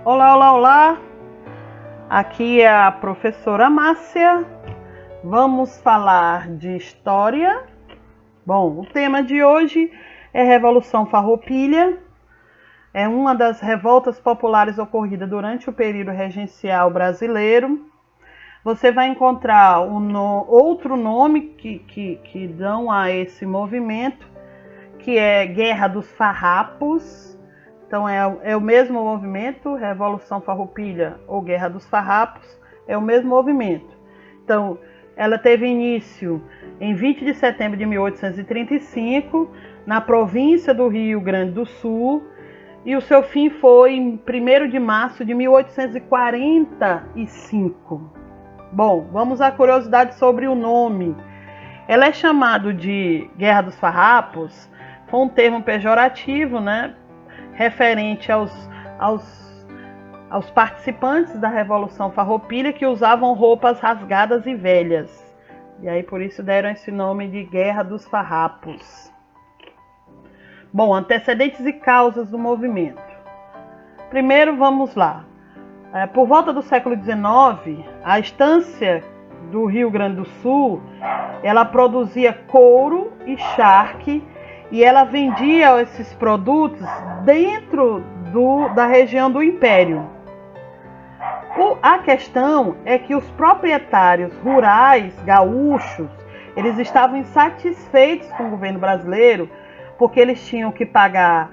Olá, olá, olá! Aqui é a professora Márcia. Vamos falar de história. Bom, o tema de hoje é Revolução Farroupilha. É uma das revoltas populares ocorridas durante o período regencial brasileiro. Você vai encontrar outro nome que dão a esse movimento, que é Guerra dos Farrapos. Então é o mesmo movimento, Revolução Farroupilha ou Guerra dos Farrapos, é o mesmo movimento. Então, ela teve início em 20 de setembro de 1835, na província do Rio Grande do Sul, e o seu fim foi em 1º de março de 1845. Bom, vamos à curiosidade sobre o nome. Ela é chamada de Guerra dos Farrapos, foi um termo pejorativo, né? Referente aos participantes da Revolução Farroupilha que usavam roupas rasgadas e velhas. E aí por isso deram esse nome de Guerra dos Farrapos. Bom, antecedentes e causas do movimento. Primeiro vamos lá. Por volta do século XIX, a estância do Rio Grande do Sul, ela produzia couro e charque, e ela vendia esses produtos dentro da região do Império. A questão é que os proprietários rurais, gaúchos, eles estavam insatisfeitos com o governo brasileiro porque eles tinham que pagar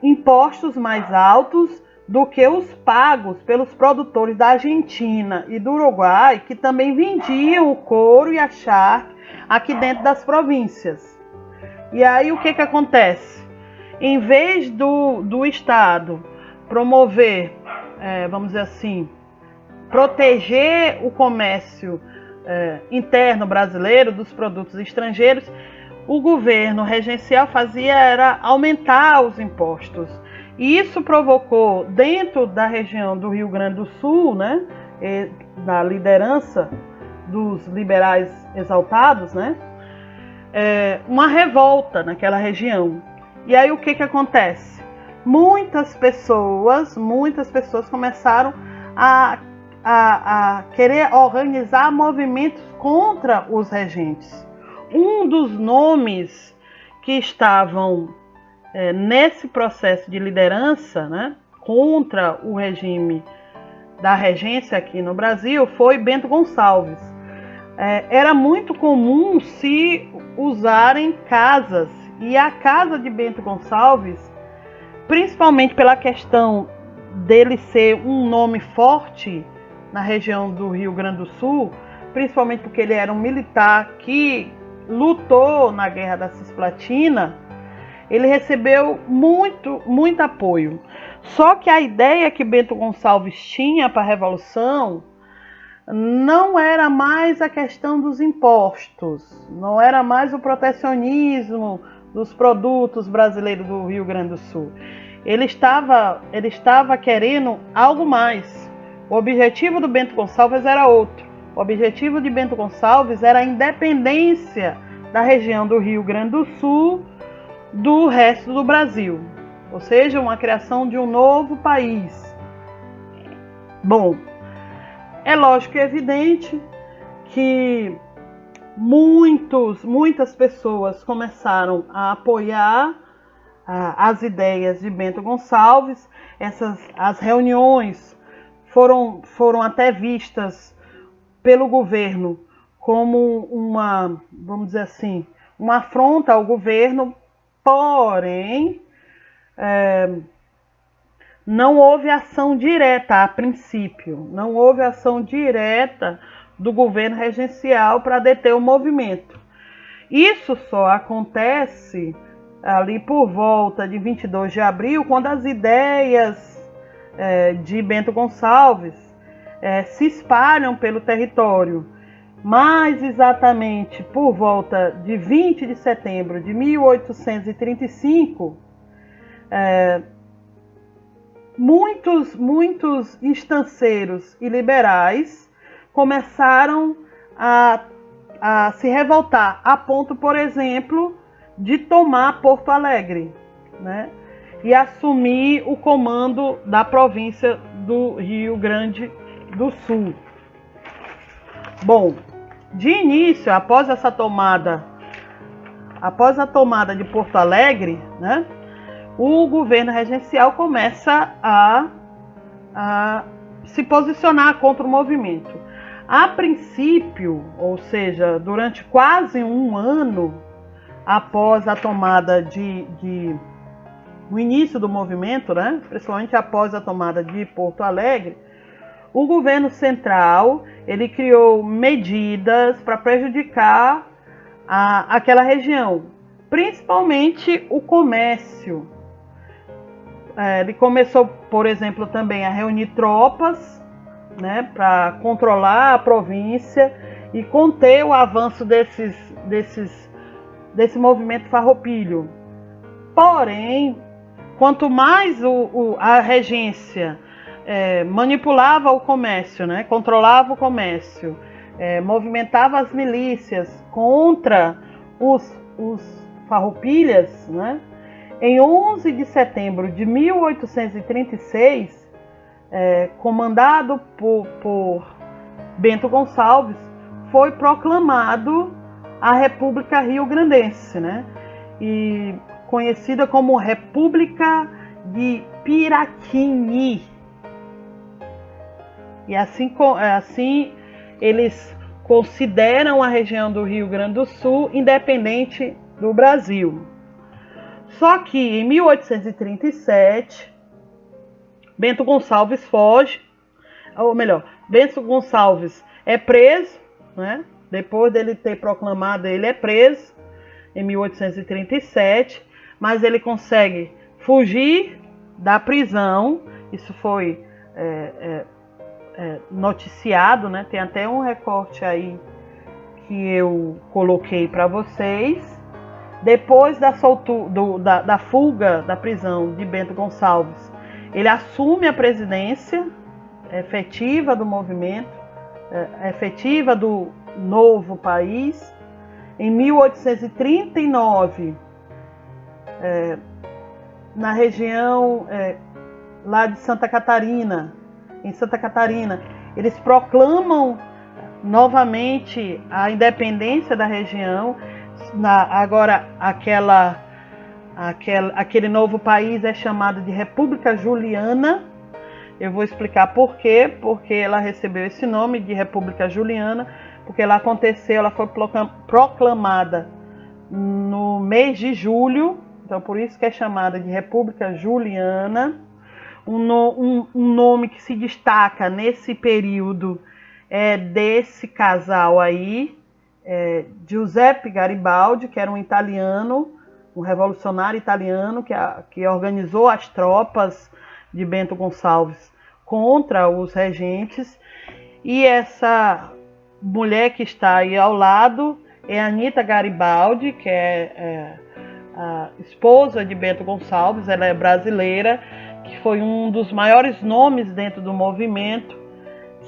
impostos mais altos do que os pagos pelos produtores da Argentina e do Uruguai, que também vendiam o couro e a charque aqui dentro das províncias. E aí o que acontece? Em vez do Estado promover, vamos dizer assim, proteger o comércio interno brasileiro dos produtos estrangeiros, o governo regencial era aumentar os impostos. E isso provocou, dentro da região do Rio Grande do Sul, né, da liderança dos liberais exaltados, né, uma revolta naquela região. E aí o que acontece? Muitas pessoas começaram a querer organizar movimentos contra os regentes. Um dos nomes que estavam nesse processo de liderança, né, contra o regime da regência aqui no Brasil foi Bento Gonçalves. Era muito comum se usarem casas, e a casa de Bento Gonçalves, principalmente pela questão dele ser um nome forte na região do Rio Grande do Sul, principalmente porque ele era um militar que lutou na Guerra da Cisplatina, ele recebeu muito apoio. Só que a ideia que Bento Gonçalves tinha para a Revolução não era mais a questão dos impostos, não era mais o protecionismo dos produtos brasileiros do Rio Grande do Sul. Ele estava querendo algo mais. O objetivo do Bento Gonçalves era outro. O objetivo de Bento Gonçalves era a independência da região do Rio Grande do Sul do resto do Brasil, ou seja, uma criação de um novo país. Bom, é lógico e evidente que muitas pessoas começaram a apoiar as ideias de Bento Gonçalves. As reuniões foram até vistas pelo governo como vamos dizer assim, uma afronta ao governo, porém não houve ação direta a princípio, não houve ação direta do governo regencial para deter o movimento. Isso só acontece ali por volta de 22 de abril, quando as ideias de Bento Gonçalves se espalham pelo território. Mais exatamente por volta de 20 de setembro de 1835, muitos estanceiros e liberais começaram a se revoltar, a ponto, por exemplo, de tomar Porto Alegre, né? e assumir o comando da província do Rio Grande do Sul. Bom, de início, após a tomada de Porto Alegre, né, o governo regencial começa a se posicionar contra o movimento. A princípio, ou seja, durante quase um ano após a tomada o início do movimento, né, principalmente após a tomada de Porto Alegre, o governo central ele criou medidas para prejudicar aquela região, principalmente o comércio. Ele começou, por exemplo, também a reunir tropas, né, para controlar a província e conter o avanço desse movimento farroupilho. Porém, quanto mais a regência manipulava o comércio, né, controlava o comércio, movimentava as milícias contra os farroupilhas, né, em 11 de setembro de 1836, comandado por Bento Gonçalves, foi proclamado a República Rio-Grandense, né? E conhecida como República de Piraquini. E assim eles consideram a região do Rio Grande do Sul independente do Brasil. Só que em 1837, Bento Gonçalves foge, ou melhor, Bento Gonçalves é preso, né? Depois dele ter proclamado, ele é preso em 1837, mas ele consegue fugir da prisão. Isso foi noticiado, né? Tem até um recorte aí que eu coloquei para vocês. Depois da fuga da prisão de Bento Gonçalves, ele assume a presidência efetiva do movimento, efetiva do novo país. Em 1839, na região lá de Santa Catarina, eles proclamam novamente a independência da região. Agora aquele novo país é chamado de República Juliana. Eu vou explicar por quê, porque ela recebeu esse nome de República Juliana, porque ela foi proclamada no mês de julho, então por isso que é chamada de República Juliana. Um nome que se destaca nesse período é desse casal aí, Giuseppe Garibaldi, que era um italiano, um revolucionário italiano que organizou as tropas de Bento Gonçalves contra os regentes. E essa mulher que está aí ao lado é Anita Garibaldi, que é a esposa de Bento Gonçalves. Ela é brasileira, que foi um dos maiores nomes dentro do movimento,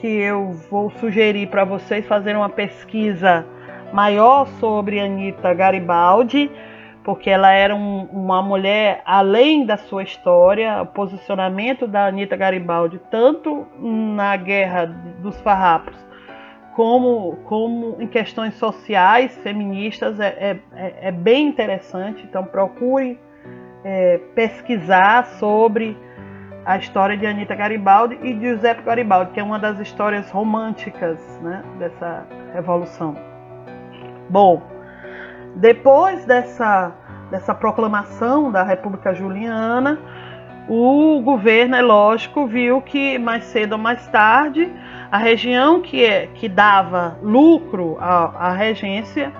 que eu vou sugerir para vocês fazerem uma pesquisa maior sobre Anita Garibaldi, porque ela era uma mulher além da sua história. O posicionamento da Anita Garibaldi, tanto na Guerra dos Farrapos, como em questões sociais, feministas, é bem interessante. Então procure pesquisar sobre a história de Anita Garibaldi e de Giuseppe Garibaldi, que é uma das histórias românticas, né, dessa revolução. Bom, depois dessa proclamação da República Juliana, o governo, é lógico, viu que mais cedo ou mais tarde a região que dava lucro à regência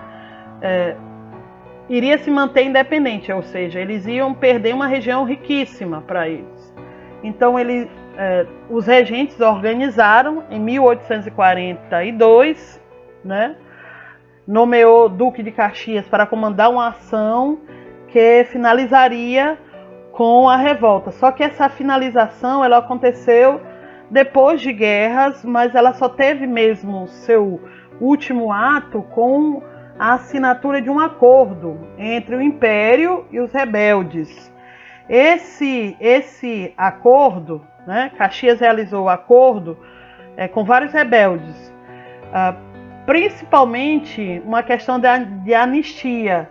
iria se manter independente, ou seja, eles iam perder uma região riquíssima para eles. Então os regentes organizaram em 1842, né, nomeou Duque de Caxias para comandar uma ação que finalizaria com a revolta. Só que essa finalização ela aconteceu depois de guerras, mas ela só teve mesmo seu último ato com a assinatura de um acordo entre o Império e os rebeldes. Esse acordo, né, Caxias realizou o acordo com vários rebeldes, principalmente uma questão de anistia.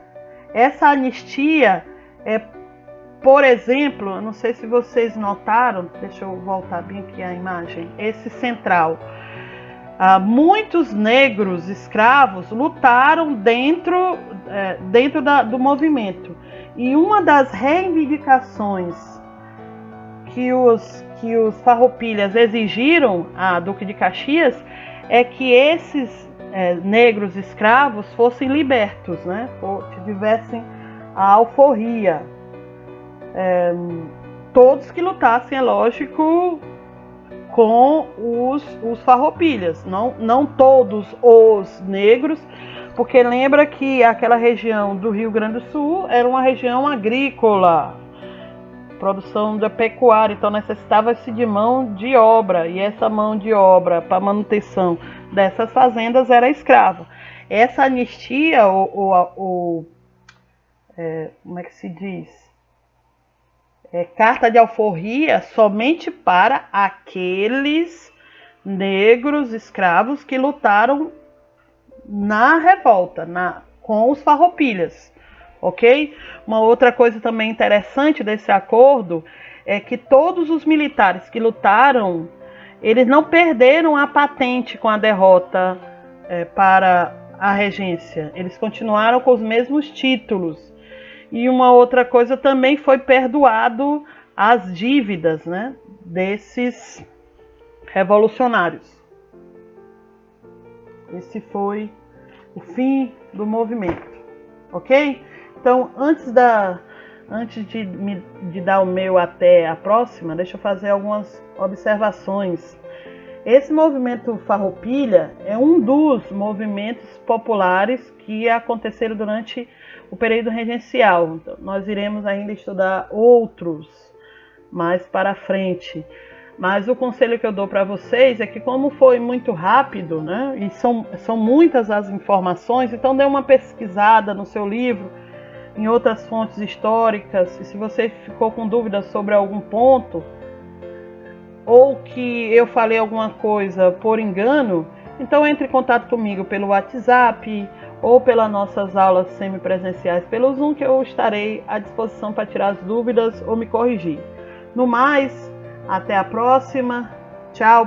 Essa anistia por exemplo, eu não sei se vocês notaram, deixa eu voltar bem aqui a imagem, esse central. Muitos negros escravos lutaram dentro do movimento. E uma das reivindicações que os farroupilhas exigiram a Duque de Caxias é que esses negros escravos fossem libertos, né? Tivessem a alforria. Todos que lutassem, é lógico, com os farroupilhas, não todos os negros, porque lembra que aquela região do Rio Grande do Sul era uma região agrícola, produção da pecuária, então necessitava-se de mão de obra, e essa mão de obra para manutenção dessas fazendas era escrava. Essa anistia, como é que se diz? Carta de alforria somente para aqueles negros escravos que lutaram na revolta, com os farroupilhas, ok? Uma outra coisa também interessante desse acordo é que todos os militares que lutaram, eles não perderam a patente com a derrota para a regência, eles continuaram com os mesmos títulos. E uma outra coisa, também foi perdoado as dívidas, né, desses revolucionários. Esse foi o fim do movimento, ok? Então, antes de dar o meu até a próxima, deixa eu fazer algumas observações. Esse movimento farroupilha é um dos movimentos populares que aconteceram durante o período regencial. Então, nós iremos ainda estudar outros mais para frente. Mas o conselho que eu dou para vocês é que, como foi muito rápido, né, e são muitas as informações, então dê uma pesquisada no seu livro, em outras fontes históricas, e se você ficou com dúvidas sobre algum ponto, ou que eu falei alguma coisa por engano, então entre em contato comigo pelo WhatsApp ou pelas nossas aulas semipresenciais pelo Zoom, que eu estarei à disposição para tirar as dúvidas ou me corrigir. No mais, até a próxima. Tchau.